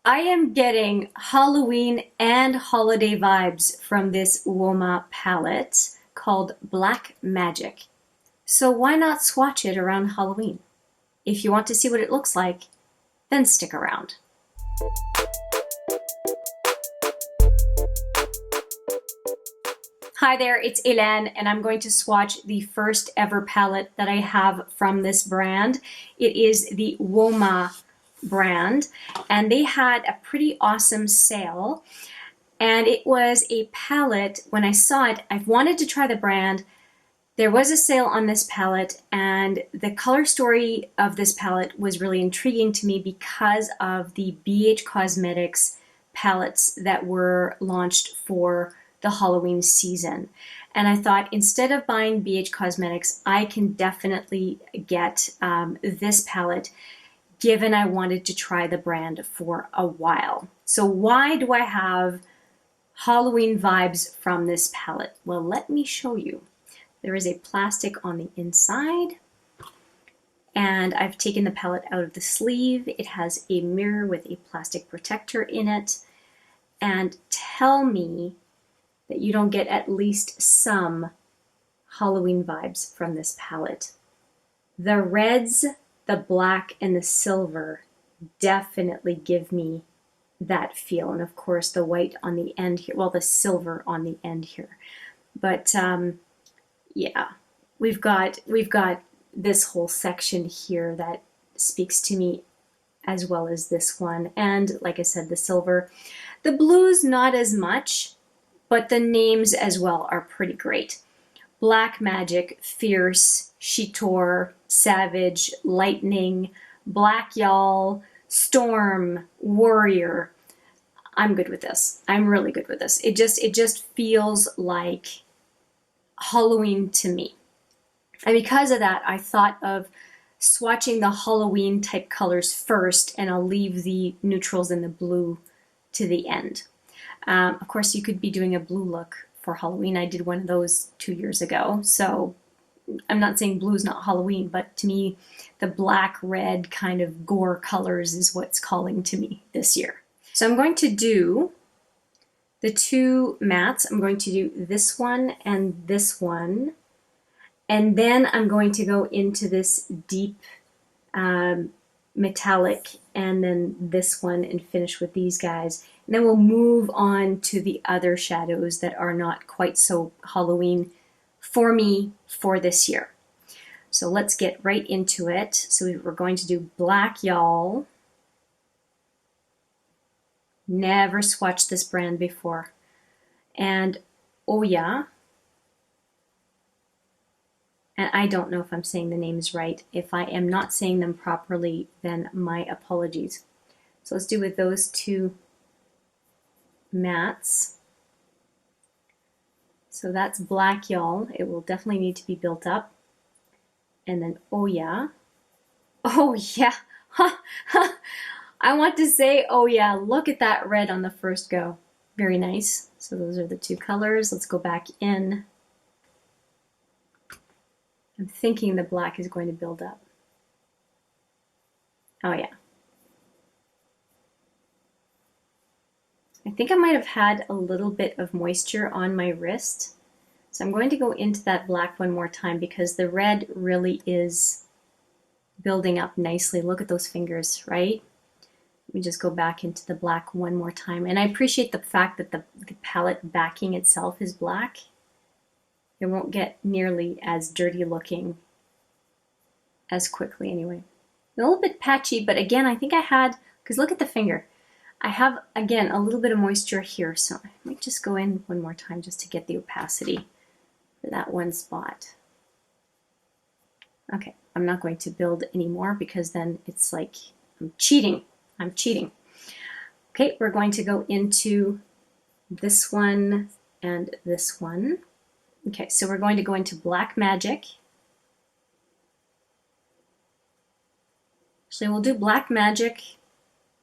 I am getting Halloween and holiday vibes from this UOMA palette called Black Magic. So why not swatch it around Halloween? If you want to see what it looks like, then stick around. Hi there, it's Hélène, and I'm going to swatch the first ever palette that I have from this brand. It is the UOMA brand, and they had a pretty awesome sale. And it was a palette, when I saw it, I wanted to try the brand. There was a sale on this palette, and the color story of this palette was really intriguing to me because of the BH Cosmetics palettes that were launched for the Halloween season. And I thought, instead of buying BH Cosmetics, I can definitely get this palette, given I wanted to try the brand for a while. So why do I have Halloween vibes from this palette? Well, let me show you. There is a plastic on the inside, and I've taken the palette out of the sleeve. It has a mirror with a plastic protector in it. And tell me that you don't get at least some Halloween vibes from this palette. The reds, the black, and the silver definitely give me that feel. And of course the white on the end here, well, the silver on the end here. But yeah, we've got this whole section here that speaks to me, as well as this one. And like I said, the silver. The blues, not as much, but the names as well are pretty great. Black Magic, Fierce, Chitor, Savage, Lightning, Black Y'all, Storm, Warrior. I'm good with this. I'm really good with this. It just feels like Halloween to me. And because of that, I thought of swatching the Halloween type colors first, and I'll leave the neutrals and the blue to the end. Of course, you could be doing a blue look for Halloween. I did one of those 2 years ago. So I'm not saying blue's not Halloween, but to me, the black, red kind of gore colors is what's calling to me this year. So I'm going to do the two mattes. I'm going to do this one and this one. And then I'm going to go into this deep metallic, and then this one, and finish with these guys. And then we'll move on to the other shadows that are not quite so Halloween for me for this year. So let's get right into it. So we're going to do Black Y'all. Never swatched this brand before. And Oh Yeah. And I don't know if I'm saying the names right. If I am not saying them properly, then my apologies. So let's do with those two mattes. So that's Black Y'all. It will definitely need to be built up. And then Oh Yeah. Oh yeah. I want to say oh yeah. Look at that red on the first go. Very nice. So those are the two colors. Let's go back in. I'm thinking the black is going to build up. Oh yeah. I think I might have had a little bit of moisture on my wrist. So I'm going to go into that black one more time because the red really is building up nicely. Look at those fingers, right? Let me just go back into the black one more time. And I appreciate the fact that the palette backing itself is black. It won't get nearly as dirty looking as quickly anyway. A little bit patchy, but again, I think I had, because look at the finger. I have, again, a little bit of moisture here, so I might just go in one more time just to get the opacity for that one spot. Okay, I'm not going to build anymore because then it's like I'm cheating. I'm cheating. Okay, we're going to go into this one and this one. Okay, so we're going to go into Black Magic. Actually, we'll do Black Magic,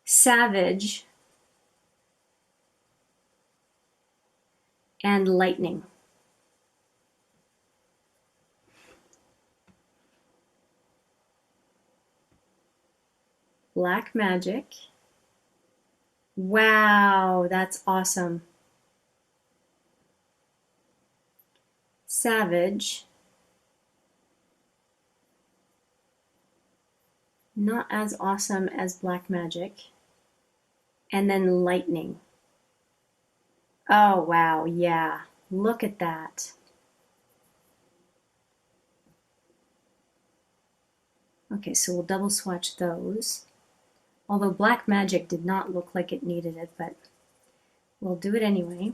Savage, and Lightning. Black Magic, Wow, that's awesome. Savage. Not as awesome as Black Magic. And then Lightning. Oh, wow, yeah. Look at that. Okay, so we'll double swatch those. Although Black Magic did not look like it needed it, but we'll do it anyway.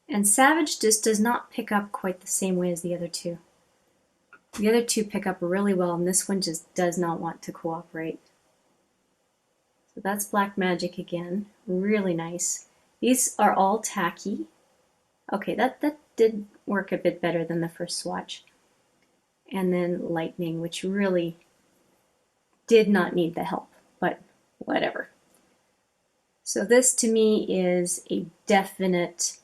And Savage just does not pick up quite the same way as the other two. The other two pick up really well, and this one just does not want to cooperate. So that's Black Magic again. Really nice. These are all tacky. Okay, that did work a bit better than the first swatch. And then Lightning, which really did not need the help, but whatever. So this to me is a definite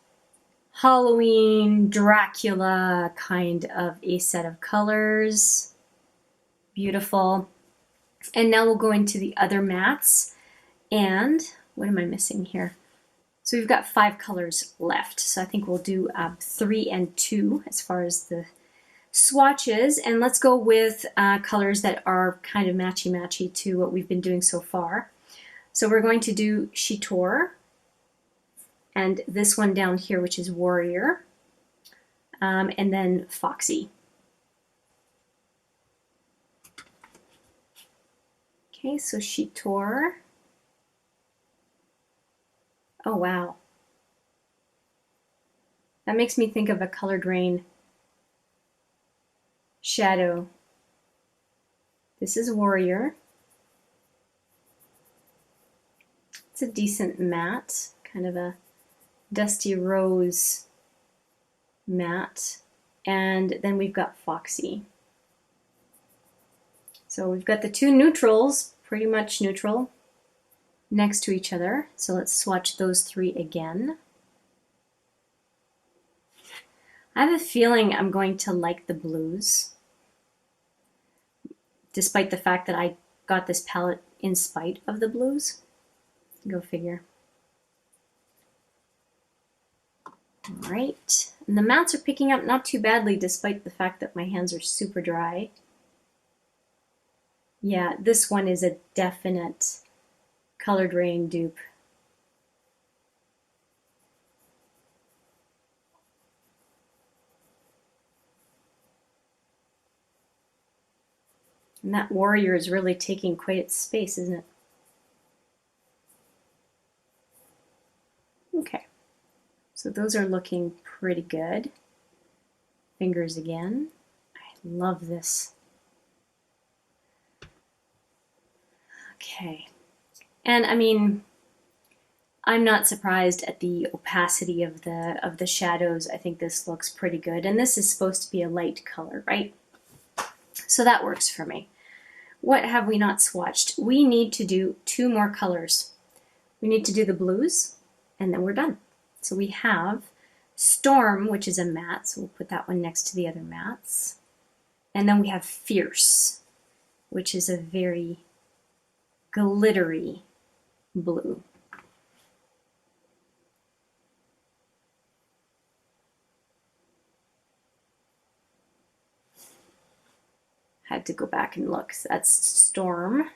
Halloween, Dracula kind of a set of colors. Beautiful. And now we'll go into the other mattes. And what am I missing here? So we've got 5 colors left. So I think we'll do 3 and 2 as far as the swatches. And let's go with colors that are kind of matchy-matchy to what we've been doing so far. So we're going to do Chitor, and this one down here, which is Warrior, and then Foxy. Okay, so Chitor. Oh, wow. That makes me think of a Colored Rain shadow. This is Warrior. It's a decent matte, kind of a dusty rose matte. And then we've got Foxy. So we've got the 2 neutrals, pretty much neutral, next to each other. So let's swatch those 3 again. I have a feeling I'm going to like the blues, despite the fact that I got this palette in spite of the blues. Go figure. All right, and the mattes are picking up not too badly despite the fact that my hands are super dry. Yeah, this one is a definite Colored Rain dupe. And that Warrior is really taking quite its space, isn't it? Okay, so those are looking pretty good. Fingers again. I love this. Okay, and I mean, I'm not surprised at the opacity of the shadows. I think this looks pretty good, and this is supposed to be a light color, right? So that works for me. What have we not swatched? We need to do 2 more colors. We need to do the blues, and then we're done. So we have Storm, which is a matte, so we'll put that one next to the other mattes. And then we have Fierce, which is a very glittery blue. Had to go back and look. So that's Storm.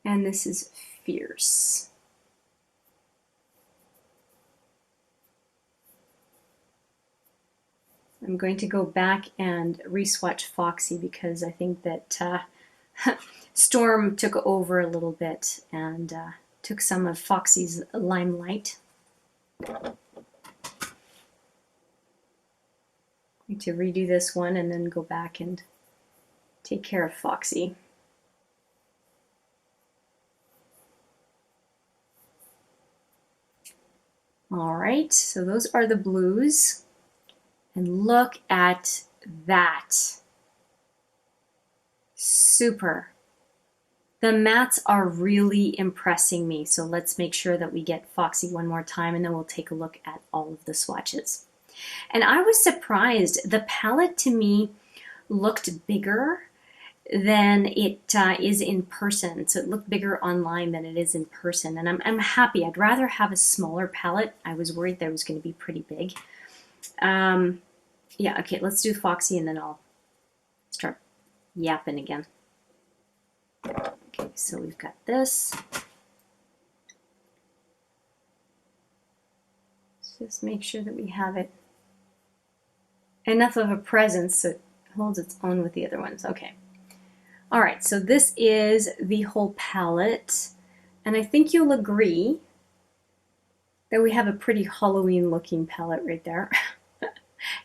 And this is Fierce. I'm going to go back and re-swatch Foxy because I think that Storm took over a little bit and took some of Foxy's limelight. Need to redo this one and then go back and take care of Foxy. All right, so those are the blues. And look at that. Super. The mattes are really impressing me. So let's make sure that we get Foxy one more time and then we'll take a look at all of the swatches. And I was surprised. The palette to me looked bigger than it is in person. So it looked bigger online than it is in person. And I'm happy. I'd rather have a smaller palette. I was worried that it was going to be pretty big. Yeah, okay, let's do Foxy and then I'll start yapping again. Okay, so we've got this. Let's just make sure that we have it enough of a presence so it holds its own with the other ones. Okay. All right, so this is the whole palette, and I think you'll agree that we have a pretty Halloween looking palette right there.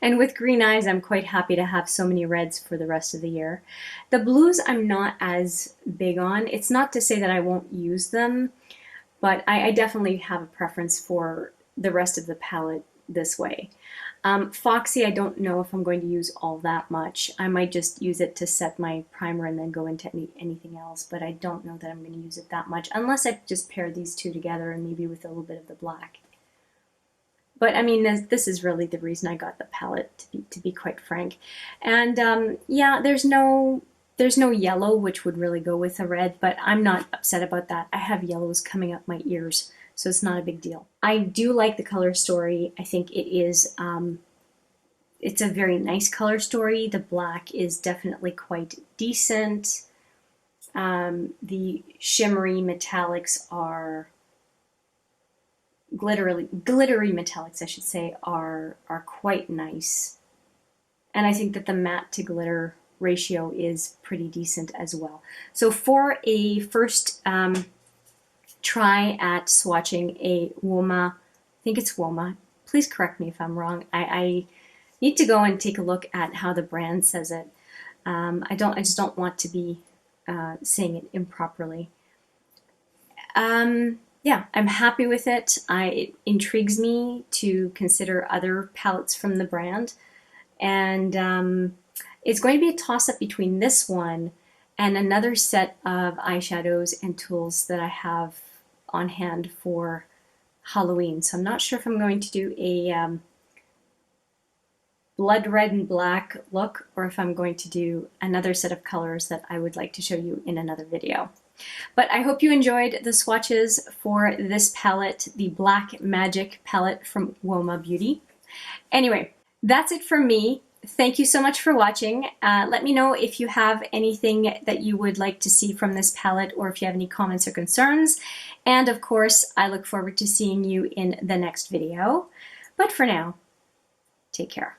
And with green eyes, I'm quite happy to have so many reds for the rest of the year. The blues I'm not as big on. It's not to say that I won't use them, but I definitely have a preference for the rest of the palette this way. Foxy, I don't know if I'm going to use all that much. I might just use it to set my primer and then go into anything else, but I don't know that I'm going to use it that much, unless I just pair these two together and maybe with a little bit of the black. But I mean, this is really the reason I got the palette, to be quite frank. And yeah, there's no yellow, which would really go with a red, but I'm not upset about that. I have yellows coming up my ears, so it's not a big deal. I do like the color story. I think it is, it's a very nice color story. The black is definitely quite decent. The shimmery metallics are, glittery metallics, I should say, are quite nice. And I think that the matte to glitter ratio is pretty decent as well. So for a first try at swatching a UOMA, I think it's UOMA, please correct me if I'm wrong. I need to go and take a look at how the brand says it. I just don't want to be saying it improperly. Yeah, I'm happy with it. It intrigues me to consider other palettes from the brand. And it's going to be a toss-up between this one and another set of eyeshadows and tools that I have on hand for Halloween. So I'm not sure if I'm going to do a blood red and black look or if I'm going to do another set of colors that I would like to show you in another video. But I hope you enjoyed the swatches for this palette, the Black Magic palette from UOMA Beauty. Anyway, that's it from me. Thank you so much for watching. Let me know if you have anything that you would like to see from this palette or if you have any comments or concerns. And of course, I look forward to seeing you in the next video. But for now, take care.